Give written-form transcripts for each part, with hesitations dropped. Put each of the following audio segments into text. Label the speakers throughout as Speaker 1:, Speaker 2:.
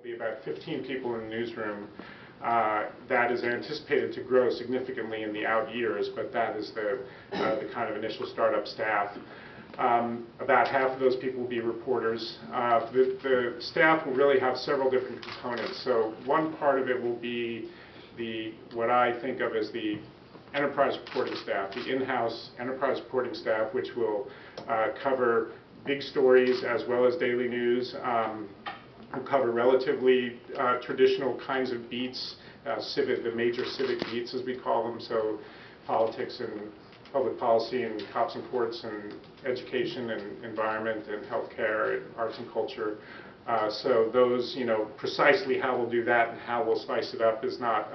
Speaker 1: be about 15 people in the newsroom. That is anticipated to grow significantly in the out years, but that is the kind of initial startup staff. About half of those people will be reporters. The staff will really have several different components. So one part of it will be what I think of as the enterprise reporting staff, the in-house enterprise reporting staff, which will cover big stories as well as daily news. Will cover relatively traditional kinds of beats, the major civic beats as we call them, so politics and public policy and cops and courts and education and environment and healthcare and arts and culture. So those, precisely how we'll do that and how we'll spice it up is not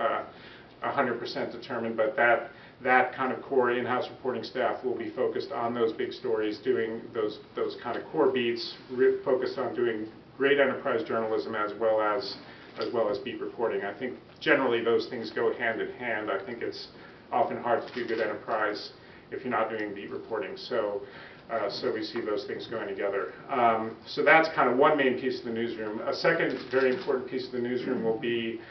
Speaker 1: 100% determined, but that kind of core in-house reporting staff will be focused on those big stories, doing those kind of core beats, focused on doing great enterprise journalism as well as beat reporting. I think generally those things go hand in hand. I think it's often hard to do good enterprise if you're not doing beat reporting. So we see those things going together. So that's kind of one main piece of the newsroom. A second very important piece of the newsroom will be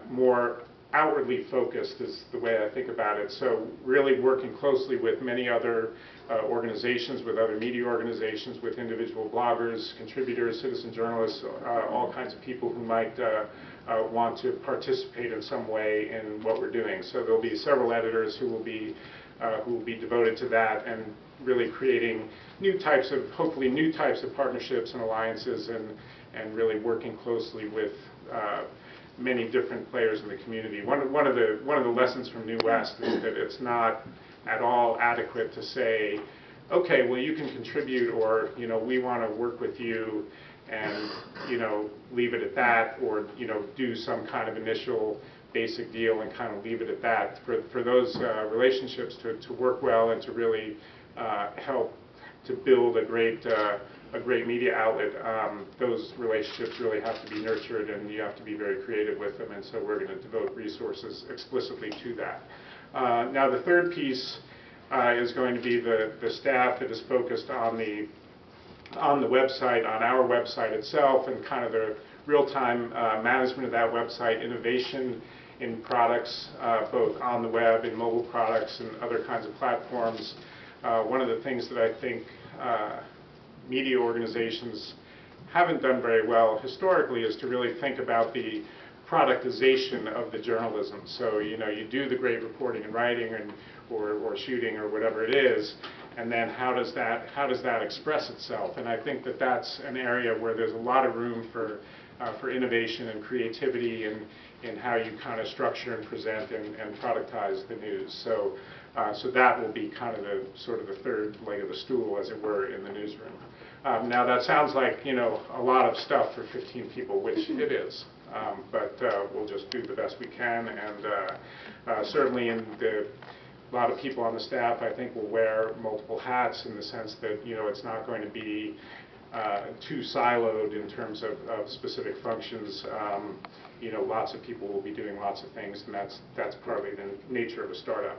Speaker 1: more outwardly focused, is the way I think about it. So really working closely with many other organizations, with other media organizations, with individual bloggers, contributors, citizen journalists, all kinds of people who might want to participate in some way in what we're doing. So there'll be several editors who will be devoted to that and really creating hopefully new types of partnerships and alliances, and really working closely with many different players in the community. One of the lessons from New West is that it's not at all adequate to say, okay, well, you can contribute, or we want to work with you, and leave it at that, or do some kind of initial basic deal and kind of leave it at that. For those relationships to work well and to really help to build a great media outlet, those relationships really have to be nurtured, and you have to be very creative with them, and so we're going to devote resources explicitly to that. Now the third piece is going to be the staff that is focused on the website, on our website itself, and kind of the real-time management of that website, innovation in products, both on the web, in mobile products, and other kinds of platforms. One of the things that I think media organizations haven't done very well historically is to really think about the productization of the journalism. So you do the great reporting and writing or shooting or whatever it is, and then how does that express itself? And I think that that's an area where there's a lot of room for innovation and creativity in how you kind of structure and present and productize the news. So that will be kind of the third leg of the stool, as it were, in the newsroom. Now that sounds like a lot of stuff for 15 people, which it is, but we'll just do the best we can, and certainly a lot of people on the staff, I think, will wear multiple hats, in the sense that it's not going to be too siloed in terms of specific functions. Lots of people will be doing lots of things, and that's partly the nature of a startup.